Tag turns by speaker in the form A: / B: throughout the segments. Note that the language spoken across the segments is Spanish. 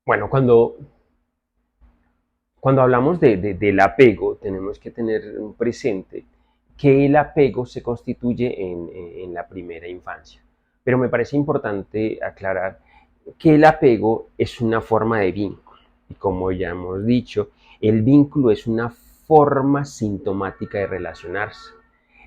A: Bueno, cuando hablamos del apego, tenemos que tener presente que el apego se constituye en la primera infancia. Pero me parece importante aclarar que el apego es una forma de vínculo. Y como ya hemos dicho, el vínculo es una forma sintomática de relacionarse.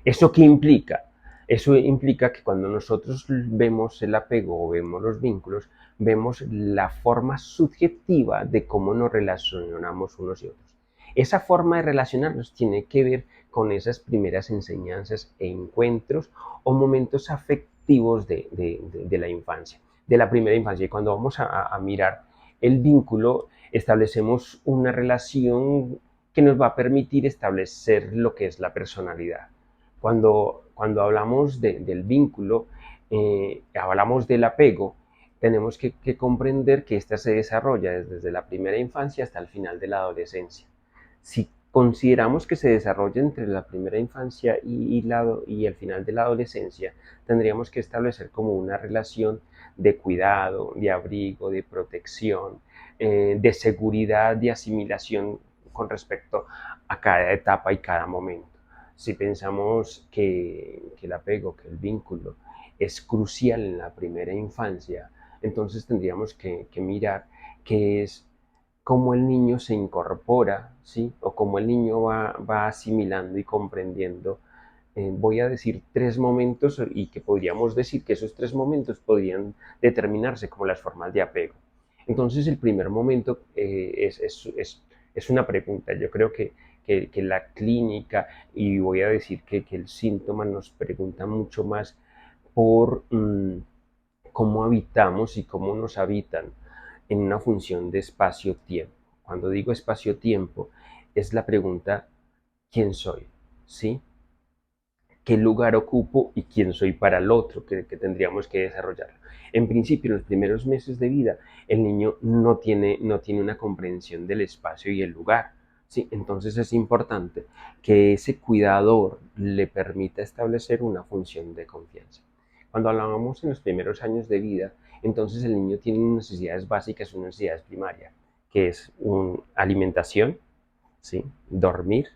A: ¿Eso qué implica? Eso implica que cuando nosotros vemos el apego o vemos los vínculos, vemos la forma subjetiva de cómo nos relacionamos unos y otros. Esa forma de relacionarnos tiene que ver con esas primeras enseñanzas e encuentros o momentos afectivos de la infancia, de la primera infancia. Y cuando vamos a mirar el vínculo, establecemos una relación que nos va a permitir establecer lo que es la personalidad. Cuando hablamos del vínculo, hablamos del apego, tenemos que comprender que ésta se desarrolla desde la primera infancia hasta el final de la adolescencia. Si consideramos que se desarrolla entre la primera infancia y el final de la adolescencia, tendríamos que establecer como una relación de cuidado, de abrigo, de protección, de seguridad, de asimilación con respecto a cada etapa y cada momento. Si pensamos que el apego, que el vínculo es crucial en la primera infancia, entonces tendríamos que mirar qué es cómo el niño se incorpora, ¿sí? O cómo el niño va asimilando y comprendiendo. Voy a decir tres momentos y que podríamos decir que esos tres momentos podrían determinarse como las formas de apego. Entonces el primer momento es una pregunta. Yo creo que la clínica, y voy a decir que el síntoma nos pregunta mucho más por cómo habitamos y cómo nos habitan en una función de espacio-tiempo. Cuando digo espacio-tiempo, es la pregunta, ¿quién soy? ¿Sí? ¿Qué lugar ocupo y quién soy para el otro que tendríamos que desarrollar? En principio, en los primeros meses de vida, el niño no tiene una comprensión del espacio y el lugar. ¿Sí? Entonces es importante que ese cuidador le permita establecer una función de confianza. Cuando hablábamos en los primeros años de vida, entonces el niño tiene unas necesidades básicas, unas necesidades primarias, que es alimentación, ¿sí? Dormir,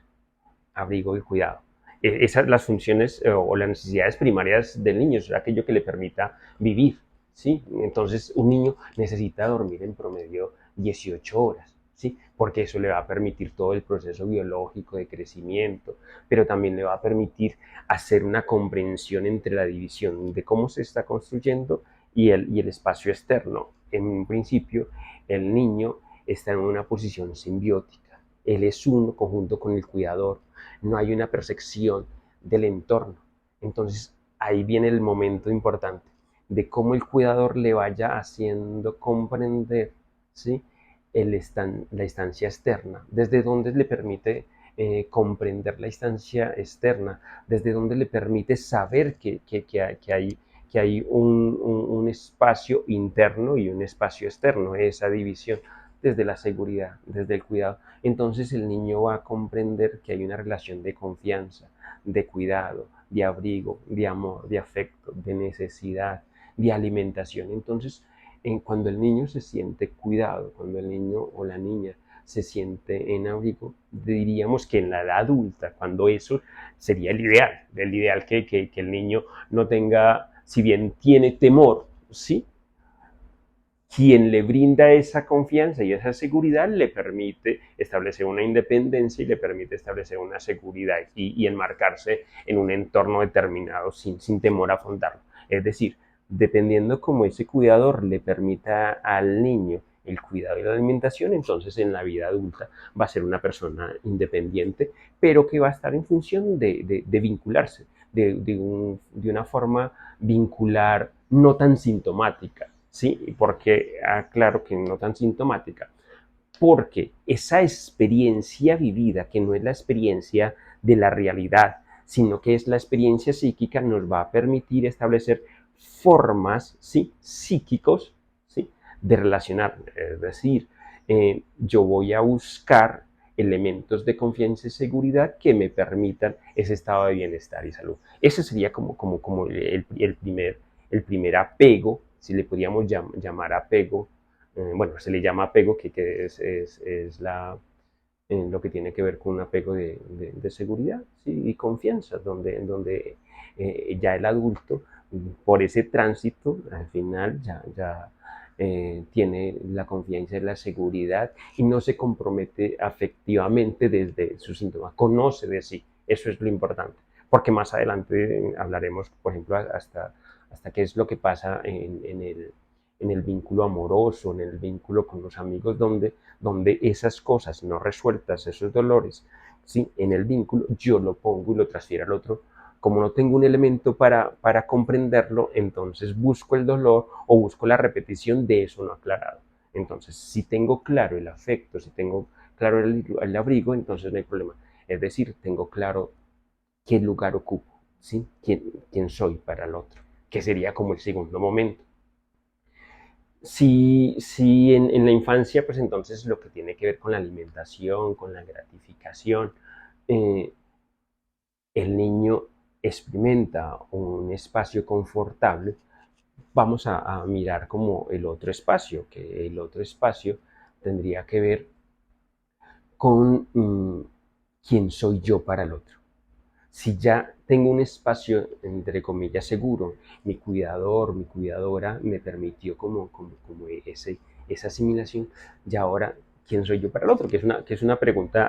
A: abrigo y cuidado. Esas las funciones o las necesidades primarias del niño, es aquello que le permita vivir, ¿sí? Entonces un niño necesita dormir en promedio 18 horas, ¿sí? Porque eso le va a permitir todo el proceso biológico de crecimiento, pero también le va a permitir hacer una comprensión entre la división de cómo se está construyendo y el espacio externo. En un principio, el niño está en una posición simbiótica. Él es uno conjunto con el cuidador, no hay una percepción del entorno. Entonces ahí viene el momento importante de cómo el cuidador le vaya haciendo comprender, ¿sí? La instancia externa, desde donde le permite comprender la instancia externa, desde donde le permite saber que hay un espacio interno y un espacio externo, esa división desde la seguridad, desde el cuidado. Entonces el niño va a comprender que hay una relación de confianza, de cuidado, de abrigo, de amor, de afecto, de necesidad, de alimentación. Entonces, cuando el niño se siente cuidado, cuando el niño o la niña se siente en abrigo, diríamos que en la edad adulta, cuando eso sería el ideal que el niño no tenga, si bien tiene temor, ¿sí? Quien le brinda esa confianza y esa seguridad le permite establecer una independencia y le permite establecer una seguridad y enmarcarse en un entorno determinado sin temor a afrontarlo. Es decir, dependiendo cómo ese cuidador le permita al niño el cuidado y la alimentación, entonces en la vida adulta va a ser una persona independiente, pero que va a estar en función de vincularse, de una forma vincular no tan sintomática. ¿Sí? Porque aclaro que no tan sintomática, porque esa experiencia vivida, que no es la experiencia de la realidad, sino que es la experiencia psíquica, nos va a permitir establecer formas, ¿sí? Psíquicos, ¿sí? De relacionar. Es decir, yo voy a buscar elementos de confianza y seguridad que me permitan ese estado de bienestar y salud. Ese sería como el primer apego, si le podríamos llamar apego, bueno, se le llama apego, que es lo que tiene que ver con un apego de seguridad, ¿sí? Y confianza, donde ya el adulto, por ese tránsito, al final ya tiene la confianza y la seguridad y no se compromete afectivamente desde sus síntomas, conoce de sí, eso es lo importante, porque más adelante hablaremos, por ejemplo, hasta qué es lo que pasa en el vínculo amoroso, en el vínculo con los amigos, donde esas cosas no resueltas, esos dolores, ¿sí? En el vínculo, yo lo pongo y lo transfiero al otro. Como no tengo un elemento para comprenderlo, entonces busco el dolor o busco la repetición de eso no aclarado. Entonces, si tengo claro el afecto, si tengo claro el abrigo, entonces no hay problema. Es decir, tengo claro qué lugar ocupo, ¿sí? ¿Quién soy para el otro? Que sería como el segundo momento. Si en la infancia, pues entonces lo que tiene que ver con la alimentación, con la gratificación, eh, el niño experimenta un espacio confortable, vamos a mirar como el otro espacio, que el otro espacio tendría que ver con quién soy yo para el otro. Si ya tengo un espacio, entre comillas, seguro, mi cuidador, mi cuidadora me permitió como esa asimilación, y ahora, ¿quién soy yo para el otro? Que es una pregunta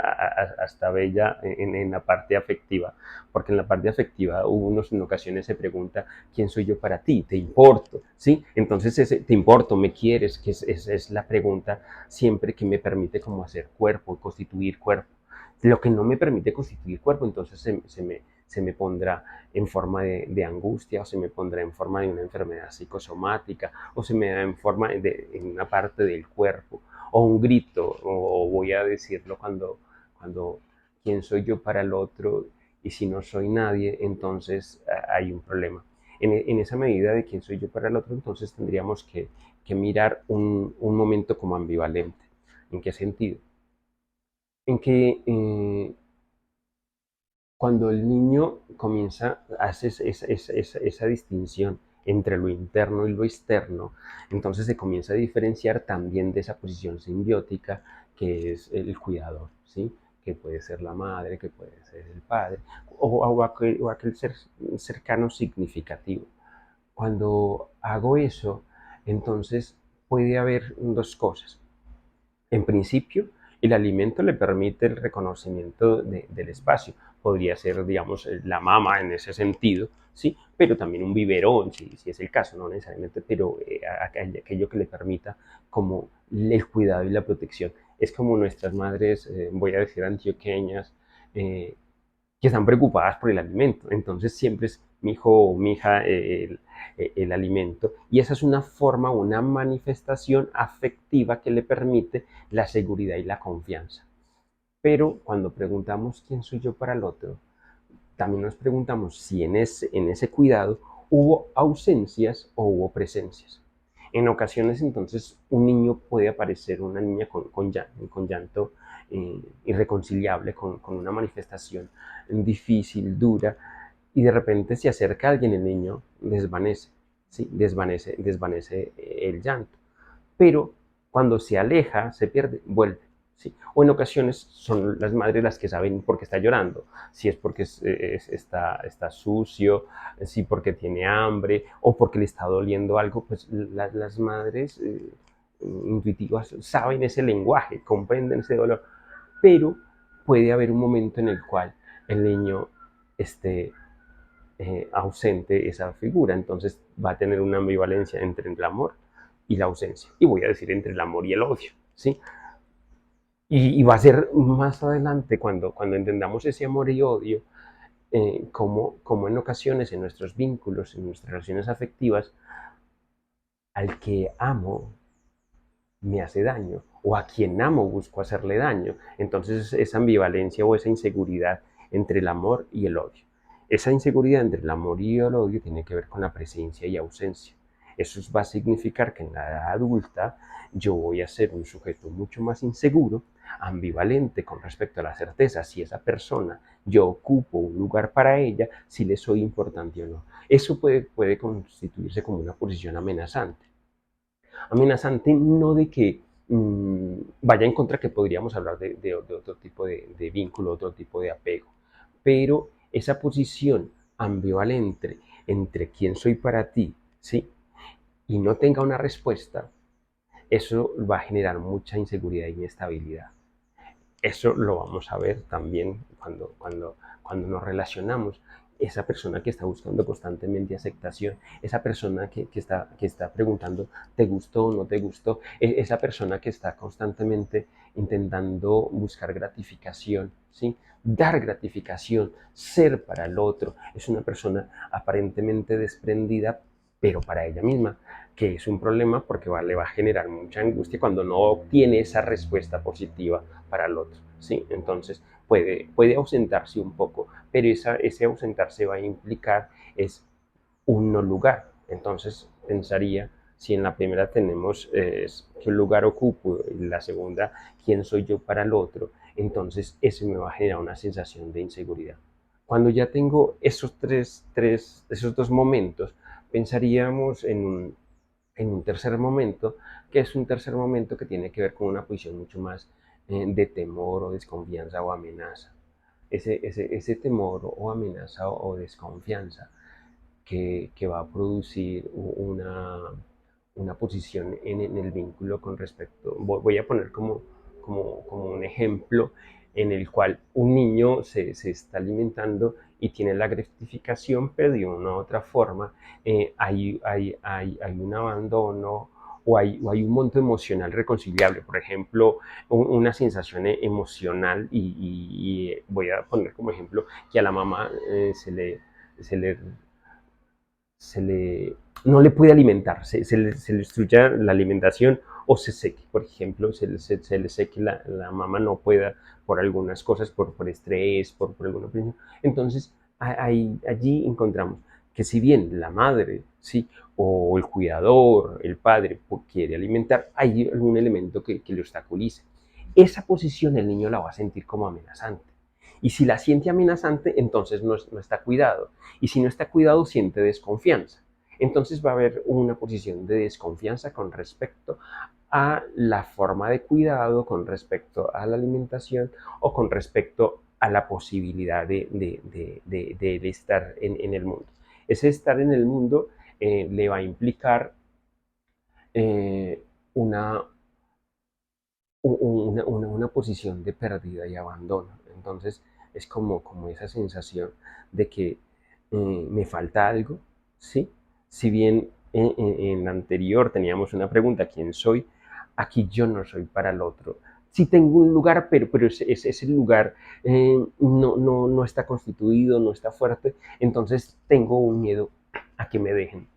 A: hasta bella en la parte afectiva, porque en la parte afectiva uno en ocasiones se pregunta, ¿quién soy yo para ti? ¿Te importo? ¿Sí? Entonces, ¿te importo? ¿Me quieres? Que es la pregunta siempre que me permite como hacer cuerpo, constituir cuerpo. Lo que no me permite constituir cuerpo, entonces se me pondrá en forma de angustia, o se me pondrá en forma de una enfermedad psicosomática, o se me da en forma en una parte del cuerpo, o un grito, o voy a decirlo cuando quién soy yo para el otro, y si no soy nadie, entonces hay un problema. En esa medida de quién soy yo para el otro, entonces tendríamos que mirar un momento como ambivalente. ¿En qué sentido? En que cuando el niño comienza, hace esa distinción entre lo interno y lo externo, entonces se comienza a diferenciar también de esa posición simbiótica que es el cuidador, ¿sí? Que puede ser la madre, que puede ser el padre, o aquel ser cercano significativo. Cuando hago eso, entonces puede haber dos cosas. En principio, el alimento le permite el reconocimiento del espacio. Podría ser, digamos, la mama en ese sentido, ¿sí? Pero también un biberón, si es el caso, no necesariamente, pero aquello que le permita como el cuidado y la protección. Es como nuestras madres, voy a decir antioqueñas, eh, que están preocupadas por el alimento. Entonces siempre es mi hijo o mi hija el alimento. Y esa es una forma, una manifestación afectiva que le permite la seguridad y la confianza. Pero cuando preguntamos quién soy yo para el otro, también nos preguntamos si en ese cuidado hubo ausencias o hubo presencias. En ocasiones, entonces, un niño puede aparecer, una niña con llanto irreconciliable, con una manifestación difícil, dura, y de repente se acerca a alguien, el niño desvanece, ¿sí? Desvanece el llanto. Pero cuando se aleja, se pierde, vuelve. ¿Sí? O en ocasiones son las madres las que saben por qué está llorando, si es porque está sucio, si porque tiene hambre o porque le está doliendo algo, pues las madres intuitivas saben ese lenguaje, comprenden ese dolor, pero puede haber un momento en el cual el niño esté ausente esa figura, entonces va a tener una ambivalencia entre el amor y la ausencia, y voy a decir entre el amor y el odio, ¿sí? Y va a ser más adelante cuando entendamos ese amor y odio, como en ocasiones en nuestros vínculos, en nuestras relaciones afectivas, al que amo me hace daño, o a quien amo busco hacerle daño. Entonces esa ambivalencia o esa inseguridad entre el amor y el odio. Esa inseguridad entre el amor y el odio tiene que ver con la presencia y ausencia. Eso va a significar que en la edad adulta yo voy a ser un sujeto mucho más inseguro, ambivalente con respecto a la certeza si esa persona yo ocupo un lugar para ella, si le soy importante o no. Eso puede constituirse como una posición amenazante. Amenazante no de que vaya en contra, que podríamos hablar de otro tipo de vínculo, otro tipo de apego, pero esa posición ambivalente entre quién soy para ti, ¿sí? Y no tenga una respuesta, eso va a generar mucha inseguridad e inestabilidad. Eso lo vamos a ver también cuando nos relacionamos. Esa persona que está buscando constantemente aceptación, esa persona que está preguntando, ¿te gustó o no te gustó? Esa persona que está constantemente intentando buscar gratificación, ¿sí? Dar gratificación, ser para el otro. Es una persona aparentemente desprendida, pero para ella misma, que es un problema porque le va a generar mucha angustia cuando no obtiene esa respuesta positiva para el otro, ¿sí? Entonces puede ausentarse un poco, pero ese ausentarse va a implicar es un no lugar. Entonces pensaría, si en la primera tenemos qué lugar ocupo, y la segunda, quién soy yo para el otro, entonces eso me va a generar una sensación de inseguridad. Cuando ya tengo esos dos momentos, pensaríamos en un tercer momento, que es un tercer momento que tiene que ver con una posición mucho más de temor o desconfianza o amenaza. Ese temor o amenaza o desconfianza que va a producir una posición en el vínculo con respecto, voy a poner como un ejemplo en el cual un niño se está alimentando y tiene la gratificación, pero de una u otra forma hay un abandono o hay un monto emocional reconciliable. Por ejemplo, una sensación emocional y voy a poner como ejemplo que a la mamá se le se le, no le puede alimentar, se le destruya la alimentación o se seque, por ejemplo, se le seque la mamá no pueda por algunas cosas, por estrés, por alguna presión. Entonces, allí encontramos que si bien la madre, ¿sí? O el cuidador, el padre, quiere alimentar, hay algún elemento que le obstaculiza. Esa posición el niño la va a sentir como amenazante. Y si la siente amenazante, entonces no está cuidado. Y si no está cuidado, siente desconfianza. Entonces va a haber una posición de desconfianza con respecto a la forma de cuidado, con respecto a la alimentación o con respecto a la posibilidad de estar en el mundo. Ese estar en el mundo le va a implicar eh, una, una posición de pérdida y abandono. Entonces es como esa sensación de que me falta algo, ¿sí? Si bien en la anterior teníamos una pregunta, ¿quién soy? Aquí yo no soy para el otro. Sí tengo un lugar, pero ese lugar no está constituido, no está fuerte, entonces tengo un miedo a que me dejen.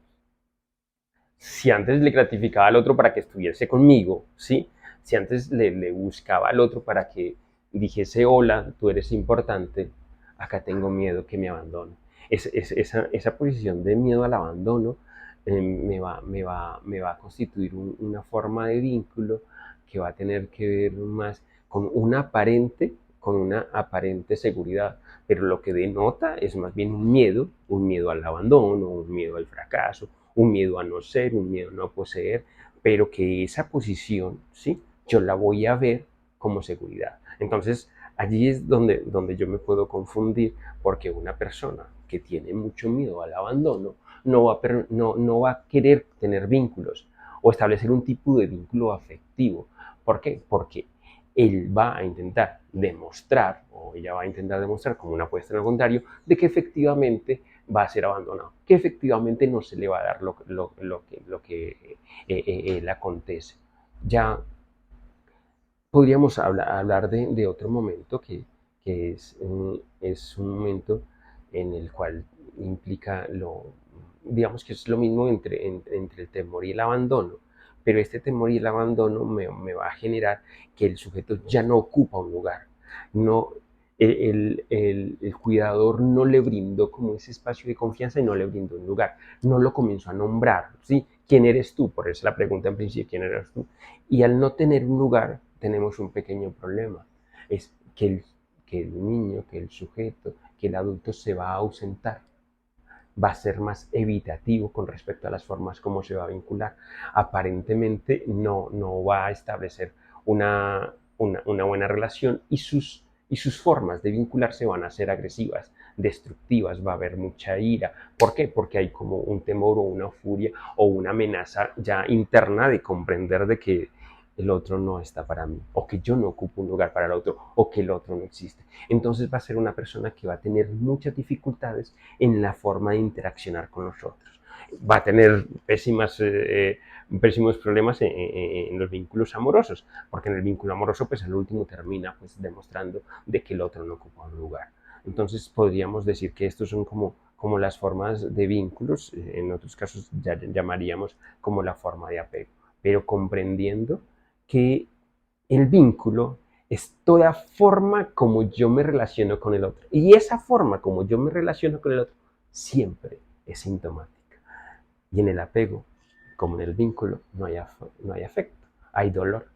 A: Si antes le gratificaba al otro para que estuviese conmigo, ¿sí? Si antes le buscaba al otro para que dijese, hola, tú eres importante, acá tengo miedo que me abandone. Esa posición de miedo al abandono me va a constituir una forma de vínculo que va a tener que ver más con una aparente seguridad, pero lo que denota es más bien un miedo al abandono, un miedo al fracaso, un miedo a no ser, un miedo a no poseer, pero que esa posición, ¿sí? Yo la voy a ver como seguridad. Entonces, allí es donde yo me puedo confundir, porque una persona que tiene mucho miedo al abandono no va a querer tener vínculos o establecer un tipo de vínculo afectivo. ¿Por qué? Porque él va a intentar demostrar, o ella va a intentar demostrar como una apuesta en el contrario, de que efectivamente va a ser abandonado, que efectivamente no se le va a dar lo que le acontece. Ya podríamos hablar de otro momento que es un momento en el cual implica digamos que es lo mismo entre el temor y el abandono, pero este temor y el abandono me va a generar que el sujeto ya no ocupa un lugar, no, el cuidador no le brindó como ese espacio de confianza y no le brindó un lugar, no lo comenzó a nombrar, ¿sí? ¿Quién eres tú? Por eso la pregunta en principio, ¿quién eres tú? Y al no tener un lugar, tenemos un pequeño problema. Es que el niño, que el sujeto, que el adulto se va a ausentar. va a ser más evitativo con respecto a las formas como se va a vincular. Aparentemente no va a establecer una buena relación y sus formas de vincularse van a ser agresivas, destructivas, va a haber mucha ira. ¿Por qué? Porque hay como un temor o una furia o una amenaza ya interna de comprender de que el otro no está para mí, o que yo no ocupo un lugar para el otro, o que el otro no existe. Entonces va a ser una persona que va a tener muchas dificultades en la forma de interaccionar con los otros. Va a tener pésimos problemas en los vínculos amorosos, porque en el vínculo amoroso, pues al último termina pues demostrando de que el otro no ocupa un lugar. Entonces podríamos decir que estos son como las formas de vínculos, en otros casos ya llamaríamos como la forma de apego, pero comprendiendo que el vínculo es toda forma como yo me relaciono con el otro. Y esa forma como yo me relaciono con el otro siempre es sintomática. Y en el apego, como en el vínculo, no hay afecto, hay dolor.